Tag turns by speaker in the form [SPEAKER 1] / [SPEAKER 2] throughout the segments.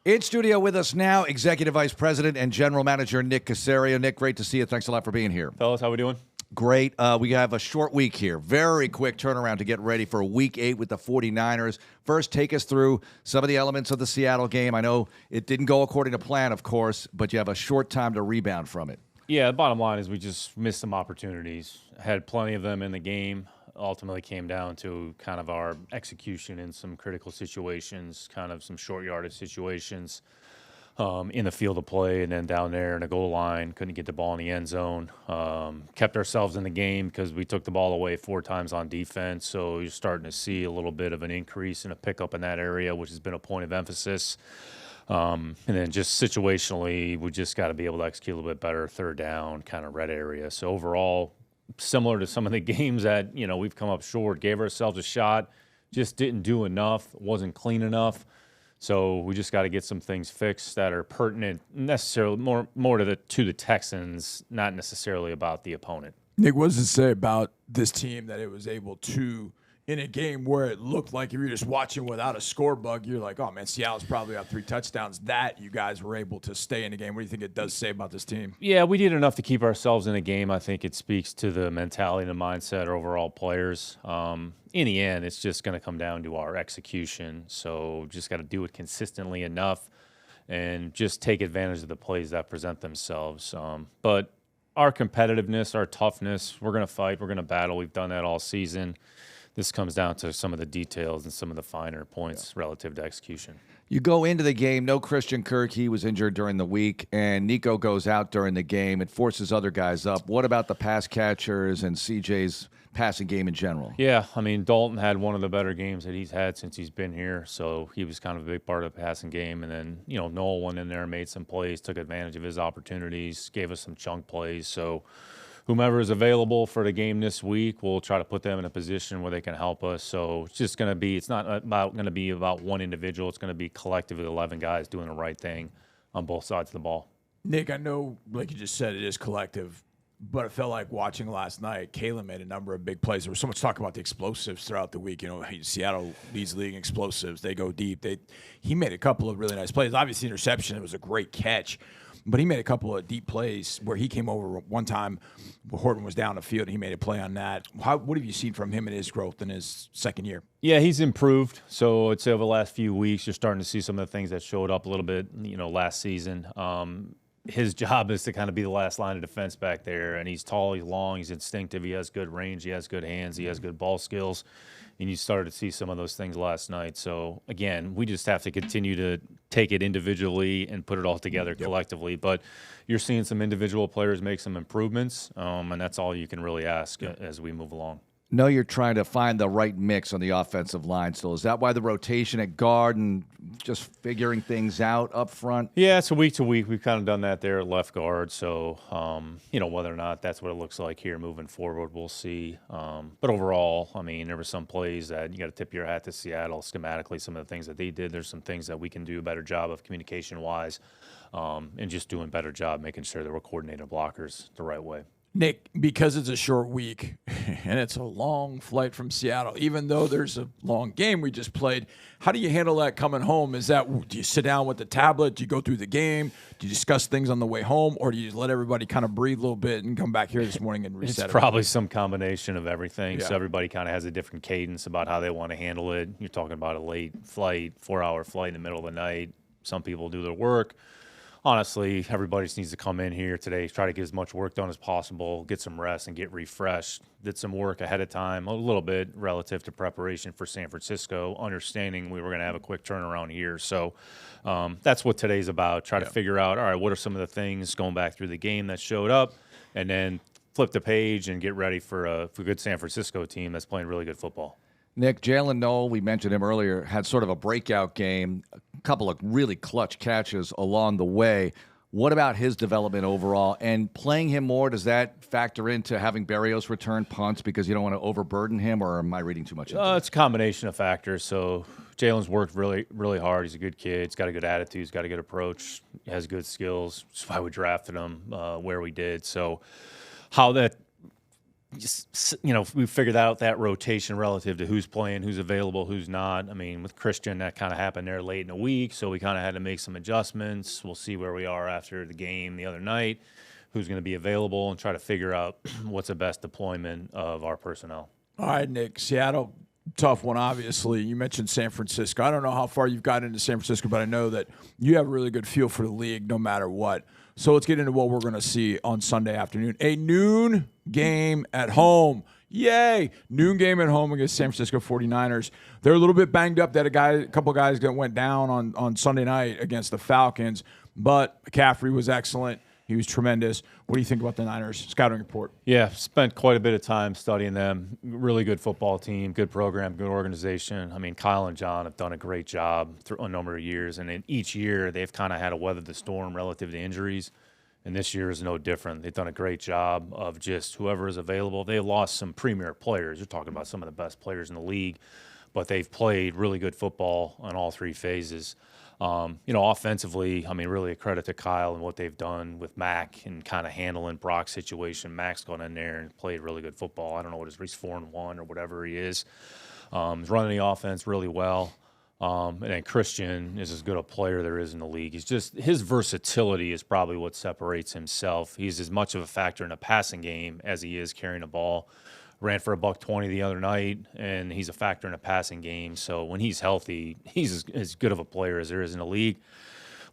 [SPEAKER 1] In studio with us now, Executive Vice President and General Manager Nick Caserio. Nick, great to see you. Thanks a lot for being here.
[SPEAKER 2] Fellas, how we doing?
[SPEAKER 1] Great. We have a short week here. Very quick turnaround to get ready for Week 8 with the 49ers. First, take us through some of the elements of the Seattle game. I know it didn't go according to plan, of course, but you have a short time to rebound from it.
[SPEAKER 2] Yeah, the bottom line is we just missed some opportunities. Had plenty of them in the game. Ultimately came down to kind of our execution in some critical situations, kind of some short yardage situations in the field of play, and then down there in the goal line, couldn't get the ball in the end zone. Kept ourselves in the game because we took the ball away 4 times on defense, so you're starting to see a little bit of an increase and a pickup in that area, which has been a point of emphasis. And then just situationally, we just got to be able to execute a little bit better, third down, kind of red area. So overall, similar to some of the games that, we've come up short, gave ourselves a shot, just didn't do enough, wasn't clean enough. So we just got to get some things fixed that are pertinent, necessarily more to the Texans, not necessarily about the opponent.
[SPEAKER 3] Nick, what does it say about this team that it was able to, in a game where it looked like if you're just watching without a score bug, you're like, oh, man, Seattle's probably up 3 touchdowns, that you guys were able to stay in the game? What do you think it does say about this team?
[SPEAKER 2] Yeah, we did enough to keep ourselves in a game. I think it speaks to the mentality and the mindset of overall players. In the end, it's just going to come down to our execution. So just got to do it consistently enough and just take advantage of the plays that present themselves. But our competitiveness, our toughness, we're going to fight, we're going to battle. We've done that all season. This comes down to some of the details and some of the finer points relative to execution.
[SPEAKER 1] You go into the game, no Christian Kirk. He was injured during the week, and Nico goes out during the game. It forces other guys up. What about the pass catchers and CJ's passing game in general?
[SPEAKER 2] Yeah, Dalton had one of the better games that he's had since he's been here, so he was kind of a big part of the passing game. And then, Noll went in there and made some plays, took advantage of his opportunities, gave us some chunk plays. So whomever is available for the game this week, we'll try to put them in a position where they can help us. So it's just going to be, it's not going to be about one individual. It's going to be collectively 11 guys doing the right thing on both sides of the ball.
[SPEAKER 3] Nick, I know, like you just said, it is collective, but it felt like watching last night, Kalen made a number of big plays. There was so much talk about the explosives throughout the week. Seattle leads the league in explosives. They go deep. He made a couple of really nice plays. Obviously, interception, it was a great catch. But he made a couple of deep plays where he came over one time where Horton was down the field, and he made a play on that. What have you seen from him in his growth in his second year?
[SPEAKER 2] Yeah, he's improved. So I'd say over the last few weeks, you're starting to see some of the things that showed up a little bit, last season. His job is to kind of be the last line of defense back there, and he's tall, he's long, he's instinctive, he has good range, he has good hands, he has good ball skills, and you started to see some of those things last night. So, again, we just have to continue to take it individually and put it all together collectively. But you're seeing some individual players make some improvements, and that's all you can really ask as we move along.
[SPEAKER 1] No, you're trying to find the right mix on the offensive line still. Is that why the rotation at guard and just figuring things out up front?
[SPEAKER 2] Yeah, so week to week, we've kind of done that there at left guard. So, whether or not that's what it looks like here moving forward, we'll see. But overall, there were some plays that you got to tip your hat to Seattle schematically, some of the things that they did. There's some things that we can do a better job of communication-wise and just doing a better job making sure that we're coordinating blockers the right way.
[SPEAKER 3] Nick, because it's a short week and it's a long flight from Seattle, even though there's a long game we just played, how do you handle that coming home? Do you sit down with the tablet? Do you go through the game? Do you discuss things on the way home? Or do you just let everybody kind of breathe a little bit and come back here this morning and reset?
[SPEAKER 2] It's probably some combination of everything.
[SPEAKER 3] Yeah.
[SPEAKER 2] So everybody kind of has a different cadence about how they want to handle it. You're talking about a late flight, 4-hour flight in the middle of the night. Some people do their work. Honestly, everybody just needs to come in here today, try to get as much work done as possible, get some rest and get refreshed. Did some work ahead of time, a little bit relative to preparation for San Francisco, understanding we were going to have a quick turnaround here. So that's what today's about. Try to figure out, all right, what are some of the things going back through the game that showed up, and then flip the page and get ready for a good San Francisco team that's playing really good football.
[SPEAKER 1] Nick, Jalen Noll, we mentioned him earlier, had sort of a breakout game, a couple of really clutch catches along the way. What about his development overall? And playing him more, does that factor into having Berrios return punts because you don't want to overburden him, or am I reading too much into it?
[SPEAKER 2] It's a combination of factors. So Jalen's worked really, really hard. He's a good kid. He's got a good attitude. He's got a good approach. He has good skills. That's why we drafted him where we did. So how that just, we figured out that rotation relative to who's playing, who's available, who's not. I mean, with Christian, that kind of happened there late in the week, so we kind of had to make some adjustments. We'll see where we are after the game the other night, who's going to be available, and try to figure out what's the best deployment of our personnel.
[SPEAKER 3] All right, Nick. Seattle, tough one, obviously. You mentioned San Francisco. I don't know how far you've gotten into San Francisco, but I know that you have a really good feel for the league no matter what. So let's get into what we're going to see on Sunday afternoon. A noon game at home. Yay! Noon game at home against San Francisco 49ers. They're a little bit banged up. They had a couple of guys that went down on Sunday night against the Falcons, but McCaffrey was excellent. He was tremendous. What do you think about the Niners scouting report?
[SPEAKER 2] Yeah, spent quite a bit of time studying them. Really good football team, good program, good organization. I mean, Kyle and John have done a great job through a number of years, and in each year they've kind of had to weather the storm relative to injuries, and this year is no different. They've done a great job of just whoever is available. They lost some premier players. You're talking about some of the best players in the league, but they've played really good football on all three phases. Offensively, I mean, really a credit to Kyle and what they've done with Mac and kind of handling Brock's situation. Mac's gone in there and played really good football. I don't know what he's 4-1 or whatever he is. He's running the offense really well. And then Christian is as good a player there is in the league. His versatility is probably what separates himself. He's as much of a factor in a passing game as he is carrying a ball. Ran for $120 the other night, and he's a factor in a passing game. So when he's healthy, he's as good of a player as there is in the league.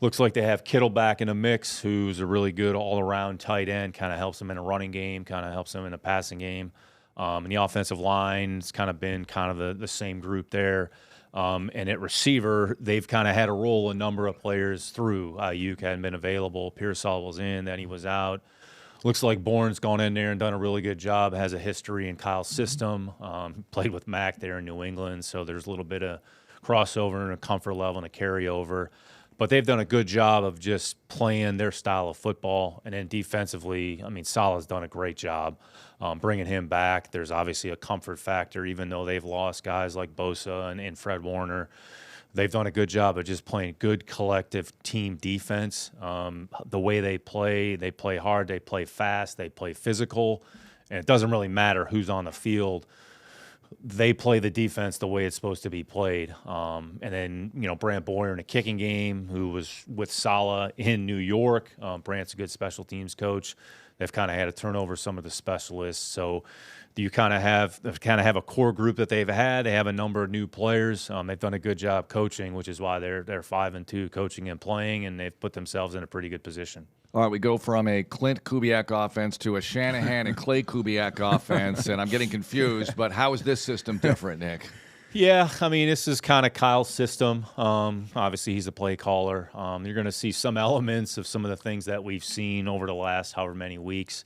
[SPEAKER 2] Looks like they have Kittle back in the mix, who's a really good all-around tight end, kind of helps them in a running game, kind of helps them in a passing game. And the offensive line's kind of been kind of the same group there. And at receiver, they've kind of had to roll a number of players through. Ayuk hadn't been available. Parcells was in, then he was out. Looks like Bourne's gone in there and done a really good job, has a history in Kyle's system, played with Mac there in New England, so there's a little bit of crossover and a comfort level and a carryover. But they've done a good job of just playing their style of football. And then defensively, I mean, Saleh's done a great job bringing him back. There's obviously a comfort factor, even though they've lost guys like Bosa and Fred Warner. They've done a good job of just playing good collective team defense. The way they play hard, they play fast, they play physical, and it doesn't really matter who's on the field. They play the defense the way it's supposed to be played. And then, Brant Boyer in a kicking game, who was with Saleh in New York. Brant's a good special teams coach. They've kind of had to turn over some of the specialists. So you kind of have a core group that they've had. They have a number of new players. They've done a good job coaching, which is why they're 5-2 coaching and playing, and they've put themselves in a pretty good position.
[SPEAKER 1] All right, we go from a Clint Kubiak offense to a Shanahan and Clay Kubiak offense, and I'm getting confused, but how is this system different, Nick?
[SPEAKER 2] Yeah, I mean, this is kind of Kyle's system. Obviously, he's a play caller. You're going to see some elements of some of the things that we've seen over the last however many weeks.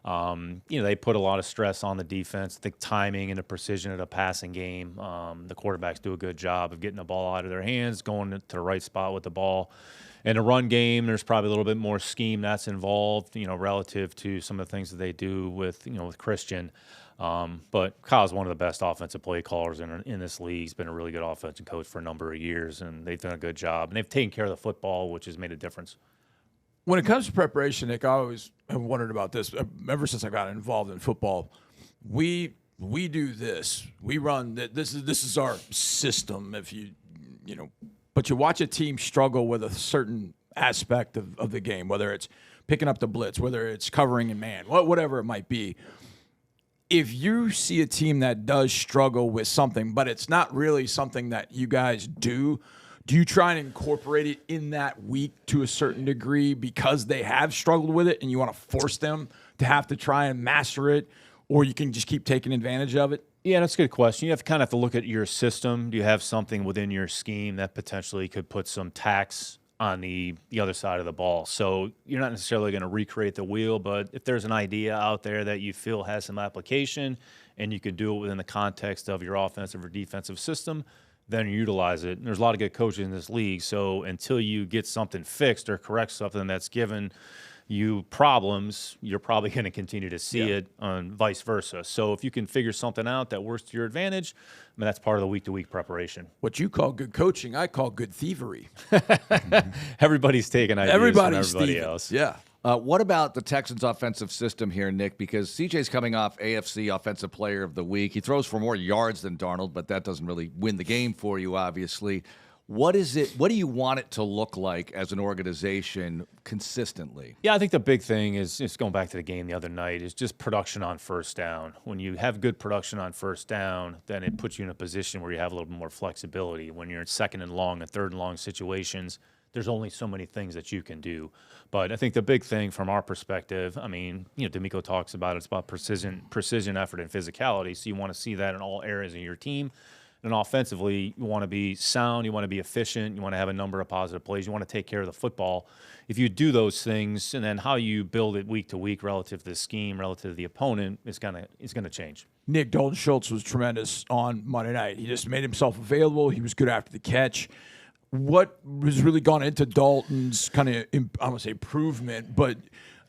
[SPEAKER 2] They put a lot of stress on the defense. The timing and the precision of the passing game. The quarterbacks do a good job of getting the ball out of their hands, going to the right spot with the ball. In the run game, there's probably a little bit more scheme that's involved, relative to some of the things that they do with Christian. But Kyle's one of the best offensive play callers in this league. He's been a really good offensive coach for a number of years, and they've done a good job. And they've taken care of the football, which has made a difference.
[SPEAKER 3] When it comes to preparation, Nick, I always have wondered about this. Ever since I got involved in football, we do this. We run this is our system. But you watch a team struggle with a certain aspect of the game, whether it's picking up the blitz, whether it's covering in man, whatever it might be. If you see a team that does struggle with something, but it's not really something that you guys do you try and incorporate it in that week to a certain degree because they have struggled with it and you want to force them to have to try and master it, or you can just keep taking advantage of it?
[SPEAKER 2] Yeah, that's a good question. You have to look at your system. Do you have something within your scheme that potentially could put some tax on the other side of the ball? So you're not necessarily going to recreate the wheel, but if there's an idea out there that you feel has some application and you can do it within the context of your offensive or defensive system, then you utilize it. And there's a lot of good coaches in this league, so until you get something fixed or correct something that's given you problems, you're probably going to continue to see it, and vice versa. So if you can figure something out that works to your advantage, I mean, that's part of the week-to-week preparation.
[SPEAKER 3] What you call good coaching, I call good thievery.
[SPEAKER 2] Everybody's taking ideas from everybody else.
[SPEAKER 3] Yeah.
[SPEAKER 1] What about the Texans' offensive system here, Nick? Because CJ's coming off AFC Offensive Player of the Week. He throws for more yards than Darnold, but that doesn't really win the game for you, obviously. What is it? What do you want it to look like as an organization consistently?
[SPEAKER 2] Yeah, I think the big thing is going back to the game the other night is just production on first down. When you have good production on first down, then it puts you in a position where you have a little bit more flexibility. When you're in second and long and third and long situations, there's only so many things that you can do. But I think the big thing from our perspective, I mean, DeMeco talks about it's about precision, effort, and physicality. So you want to see that in all areas of your team. And offensively, you want to be sound, you want to be efficient, you want to have a number of positive plays, you want to take care of the football. If you do those things, and then how you build it week to week relative to the scheme, relative to the opponent, is gonna change.
[SPEAKER 3] Nick, Dalton Schultz was tremendous on Monday night. He just made himself available. He was good after the catch. What has really gone into Dalton's kind of, I don't want to say improvement, but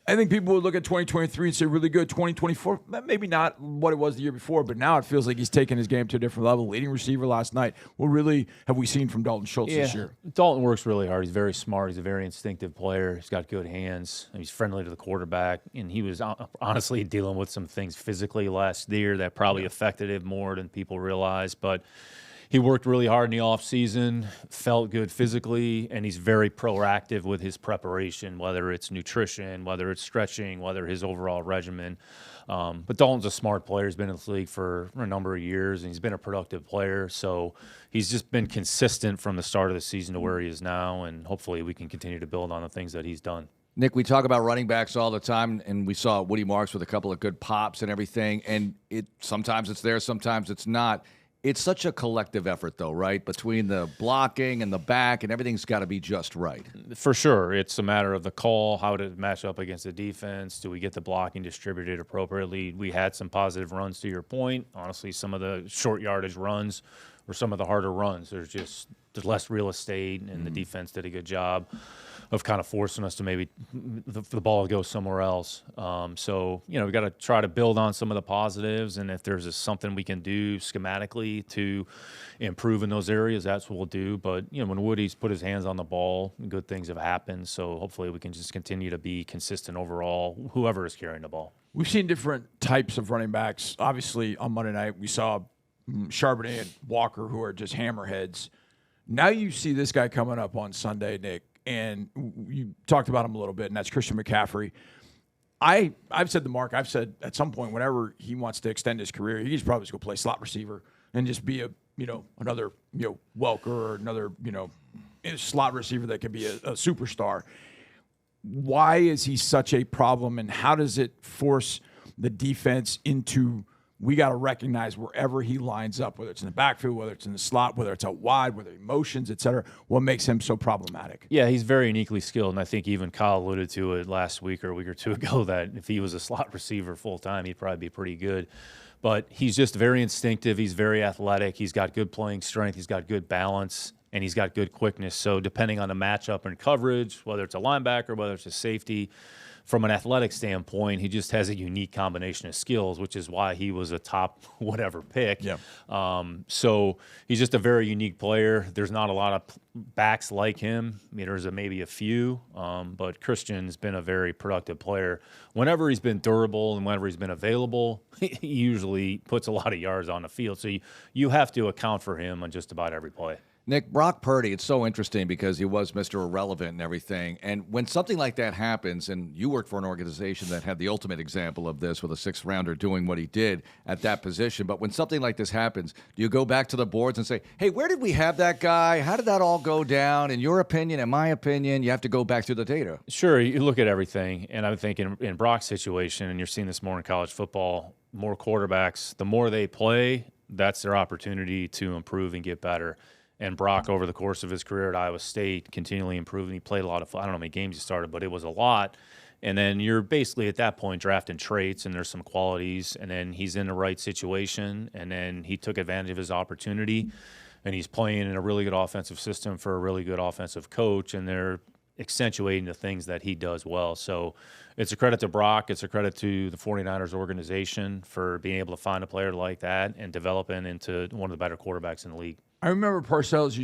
[SPEAKER 3] I think people would look at 2023 and say really good. 2024, maybe not what it was the year before, but now it feels like he's taken his game to a different level. Leading receiver last night. What really have we seen from Dalton Schultz this year?
[SPEAKER 2] Dalton works really hard. He's very smart. He's a very instinctive player. He's got good hands. He's friendly to the quarterback. And he was honestly dealing with some things physically last year that probably affected him more than people realize. But he worked really hard in the offseason, felt good physically, and he's very proactive with his preparation, whether it's nutrition, whether it's stretching, whether his overall regimen. But Dalton's a smart player. He's been in the league for a number of years, and he's been a productive player. So he's just been consistent from the start of the season to where he is now, and hopefully we can continue to build on the things that he's done.
[SPEAKER 1] Nick, we talk about running backs all the time, and we saw Woody Marks with a couple of good pops and everything, and sometimes it's there, sometimes it's not. It's such a collective effort, though, right? Between the blocking and the back, and everything's got to be just right.
[SPEAKER 2] For sure. It's a matter of the call, how to match up against the defense. Do we get the blocking distributed appropriately? We had some positive runs, to your point. Honestly, some of the short yardage runs were some of the harder runs. There's less real estate, and the defense did a good job of kind of forcing us to maybe the ball go somewhere else. So, we got to try to build on some of the positives, and if there's something we can do schematically to improve in those areas, that's what we'll do. But, when Woody's put his hands on the ball, good things have happened. So hopefully we can just continue to be consistent overall, whoever is carrying the ball.
[SPEAKER 3] We've seen different types of running backs. Obviously, on Monday night, we saw Charbonnet and Walker, who are just hammerheads. Now you see this guy coming up on Sunday, Nick, and you talked about him a little bit, and that's Christian McCaffrey. I've said to Mark, I've said at some point, whenever he wants to extend his career, he's probably just going to play slot receiver and just be another Welker or another slot receiver that could be a superstar. Why is he such a problem, and how does it force the defense into? We got to recognize wherever he lines up, whether it's in the backfield, whether it's in the slot, whether it's out wide, whether motions, et cetera, what makes him so problematic?
[SPEAKER 2] Yeah, he's very uniquely skilled, and I think even Kyle alluded to it last week or a week or two ago that if he was a slot receiver full-time, he'd probably be pretty good. But he's just very instinctive. He's very athletic. He's got good playing strength. He's got good balance, and he's got good quickness. So depending on the matchup and coverage, whether it's a linebacker, whether it's a safety, from an athletic standpoint, he just has a unique combination of skills, which is why he was a top whatever pick.
[SPEAKER 3] Yeah.
[SPEAKER 2] So he's just a very unique player. There's not a lot of backs like him. I mean, there's maybe a few, but Christian's been a very productive player. Whenever he's been durable and whenever he's been available, he usually puts a lot of yards on the field. So you have to account for him on just about every play.
[SPEAKER 1] Nick, Brock Purdy, it's so interesting because he was Mr. Irrelevant and everything. And when something like that happens, and you worked for an organization that had the ultimate example of this with a sixth-rounder doing what he did at that position, but when something like this happens, do you go back to the boards and say, hey, where did we have that guy? How did that all go down? In your opinion, in my opinion, you have to go back through the data.
[SPEAKER 2] Sure, you look at everything, and I think in Brock's situation, and you're seeing this more in college football, more quarterbacks, the more they play, that's their opportunity to improve and get better. And Brock, over the course of his career at Iowa State, continually improving. He played a lot of, I don't know how many games he started, but it was a lot. And then you're basically at that point drafting traits, and there's some qualities, and then he's in the right situation, and then he took advantage of his opportunity, and he's playing in a really good offensive system for a really good offensive coach, and they're accentuating the things that he does well. So it's a credit to Brock. It's a credit to the 49ers organization for being able to find a player like that and developing into one of the better quarterbacks in the league.
[SPEAKER 3] I remember Bill Parcells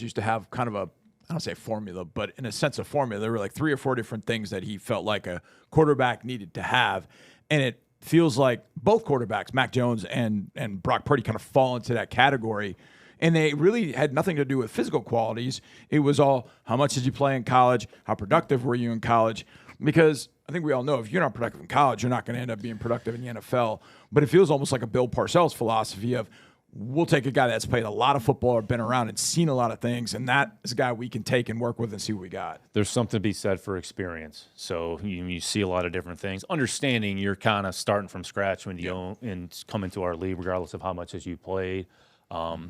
[SPEAKER 3] used to have kind of I don't say formula, but in a sense of formula, there were like 3 or 4 different things that he felt like a quarterback needed to have. And it feels like both quarterbacks, Mac Jones and Brock Purdy, kind of fall into that category. And they really had nothing to do with physical qualities. It was all, how much did you play in college? How productive were you in college? Because I think we all know if you're not productive in college, you're not going to end up being productive in the NFL. But it feels almost like a Bill Parcells philosophy of, we'll take a guy that's played a lot of football or been around and seen a lot of things, and that is a guy we can take and work with and see what we got.
[SPEAKER 2] There's something to be said for experience. So you see a lot of different things. Understanding you're kind of starting from scratch when you and come into our league, regardless of how much as you played.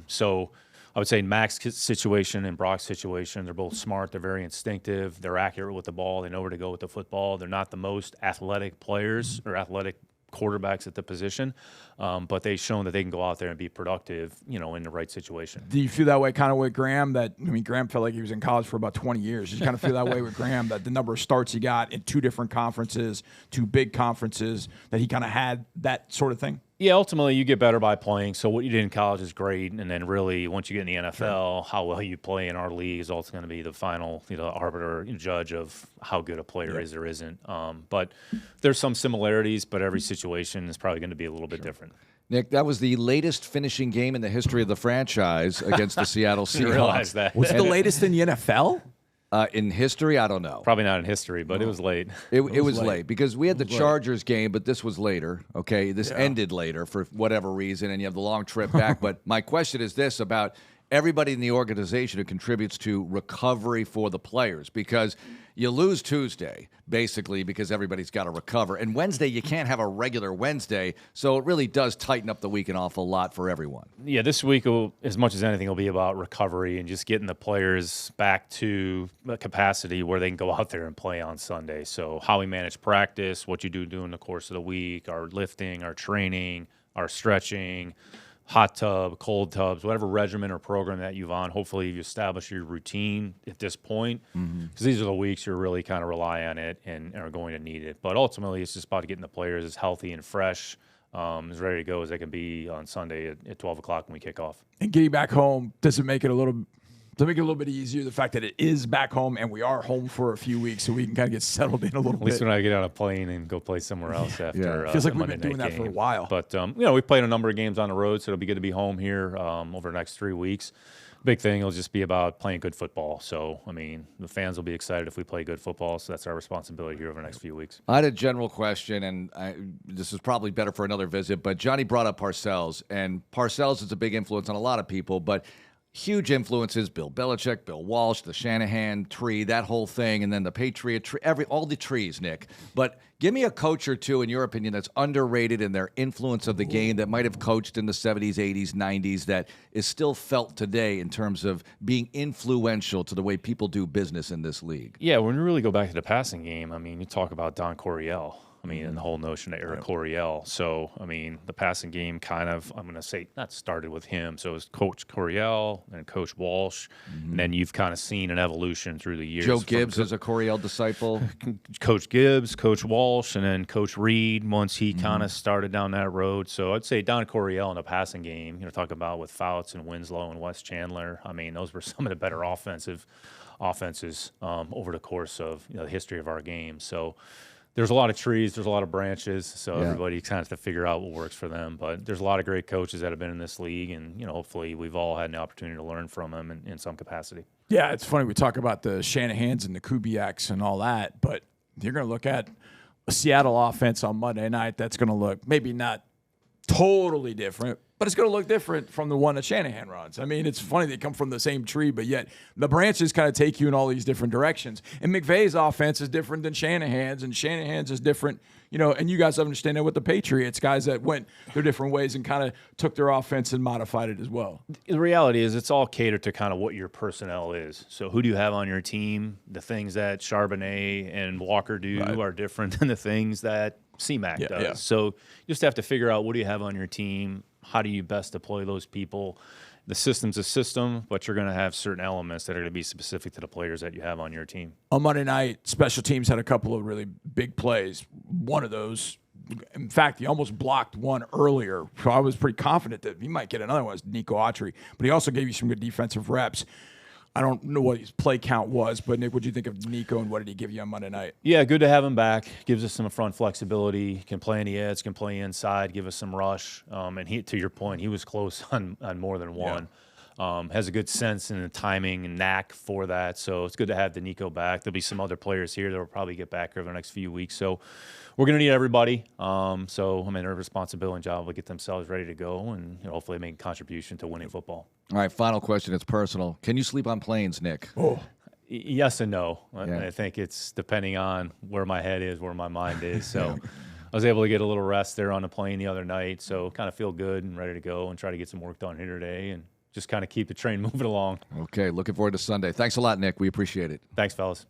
[SPEAKER 2] So I would say in Mac's situation and Brock's situation, they're both smart. They're very instinctive. They're accurate with the ball. They know where to go with the football. They're not the most athletic players or athletic quarterbacks at the position, but they've shown that they can go out there and be productive, in the right situation.
[SPEAKER 3] Do you feel that way kind of with Graham? Graham felt like he was in college for about 20 years. Did you kind of feel that way with Graham, that the number of starts he got in 2 different conferences, 2 big conferences, that he kind of had that sort of thing?
[SPEAKER 2] Yeah, ultimately you get better by playing. So what you did in college is great, and then really once you get in the NFL, how well you play in our league is also going to be the final, arbiter judge of how good a player is or isn't. But there's some similarities, but every situation is probably going to be a little bit different.
[SPEAKER 1] Nick, that was the latest finishing game in the history of the franchise against the Seattle Seahawks.
[SPEAKER 2] Didn't realize that.
[SPEAKER 3] Was it the latest in the NFL?
[SPEAKER 1] In history, I don't know.
[SPEAKER 2] Probably not in history, but it was late.
[SPEAKER 1] It was late because we had the Chargers game, but this was later. Okay, this ended later for whatever reason, and you have the long trip back. But my question is this about everybody in the organization who contributes to recovery for the players, because you lose Tuesday, basically, because everybody's got to recover. And Wednesday, you can't have a regular Wednesday, so it really does tighten up the week an awful lot for everyone.
[SPEAKER 2] Yeah, this week, as much as anything, will be about recovery and just getting the players back to a capacity where they can go out there and play on Sunday. So how we manage practice, what you do during the course of the week, our lifting, our training, our stretching, hot tub, cold tubs, whatever regimen or program that you've on. Hopefully you establish your routine at this point, because these are the weeks you're really kind of rely on it and are going to need it. But ultimately, it's just about getting the players as healthy and fresh, as ready to go as they can be on Sunday at 12 o'clock when we kick off.
[SPEAKER 3] And getting back home, does it make it a little bit easier, the fact that it is back home and we are home for a few weeks so we can kind of get settled in a little bit?
[SPEAKER 2] At least when I get on a plane and go play somewhere else after
[SPEAKER 3] feels like we've
[SPEAKER 2] Monday
[SPEAKER 3] been doing that
[SPEAKER 2] game.
[SPEAKER 3] for a while.
[SPEAKER 2] But, we played a number of games on the road, so it'll be good to be home here over the next 3 weeks. Big thing will just be about playing good football. So, the fans will be excited if we play good football, so that's our responsibility here over the next few weeks.
[SPEAKER 1] I had a general question, and this is probably better for another visit, but Johnny brought up Parcells, and Parcells is a big influence on a lot of people, but huge influences, Bill Belichick, Bill Walsh, the Shanahan tree, that whole thing, and then the Patriot tree, all the trees, Nick. But give me a coach or two, in your opinion, that's underrated in their influence of the game, that might have coached in the 70s, 80s, 90s, that is still felt today in terms of being influential to the way people do business in this league.
[SPEAKER 2] Yeah, when you really go back to the passing game, you talk about Don Coryell. And the whole notion of Eric Coryell. So, the passing game kind of, I'm going to say, not started with him. So it was Coach Coryell and Coach Walsh. And then you've kind of seen an evolution through the years.
[SPEAKER 1] Joe Gibbs is a Coryell disciple.
[SPEAKER 2] Coach Gibbs, Coach Walsh, and then Coach Reed once he kind of started down that road. So I'd say Don Coryell in the passing game, talking about with Fouts and Winslow and Wes Chandler. Those were some of the better offenses over the course of the history of our game. So there's a lot of trees, there's a lot of branches, so everybody kind of has to figure out what works for them. But there's a lot of great coaches that have been in this league, and hopefully we've all had an opportunity to learn from them in some capacity.
[SPEAKER 3] Yeah, it's funny. We talk about the Shanahans and the Kubiaks and all that, but you're going to look at a Seattle offense on Monday night that's going to look maybe not totally different, but it's going to look different from the one that Shanahan runs. It's funny they come from the same tree, but yet the branches kind of take you in all these different directions. And McVay's offense is different than Shanahan's, and Shanahan's is different, and you guys understand that with the Patriots, guys that went their different ways and kind of took their offense and modified it as well.
[SPEAKER 2] The reality is it's all catered to kind of what your personnel is. So who do you have on your team? The things that Charbonnet and Walker do are different than the things that C-Mac does. Yeah. So you just have to figure out what do you have on your team, how do you best deploy those people. The system's a system, but you're going to have certain elements that are going to be specific to the players that you have on your team.
[SPEAKER 3] On Monday night, special teams had a couple of really big plays. One of those, in fact, he almost blocked one earlier, so I was pretty confident that he might get another one. It was Denico Autry, but he also gave you some good defensive reps. I don't know what his play count was, but Nick, what did you think of Nico and what did he give you on Monday night?
[SPEAKER 2] Yeah, good to have him back. Gives us some front flexibility. Can play in the edge, can play inside, give us some rush. And he, to your point, he was close on more than one. Has a good sense and timing and knack for that. So it's good to have Denico back. There'll be some other players here that will probably get back over the next few weeks. So we're going to need everybody. So I mean, their responsibility and job will get themselves ready to go and hopefully make a contribution to winning football.
[SPEAKER 1] All right, final question. It's personal. Can you sleep on planes, Nick?
[SPEAKER 3] Oh,
[SPEAKER 2] yes and no.
[SPEAKER 1] Yeah.
[SPEAKER 2] I think it's depending on where my head is, where my mind is. So I was able to get a little rest there on the plane the other night. So kind of feel good and ready to go and try to get some work done here today and just kind of keep the train moving along.
[SPEAKER 1] Okay, looking forward to Sunday. Thanks a lot, Nick. We appreciate it.
[SPEAKER 2] Thanks, fellas.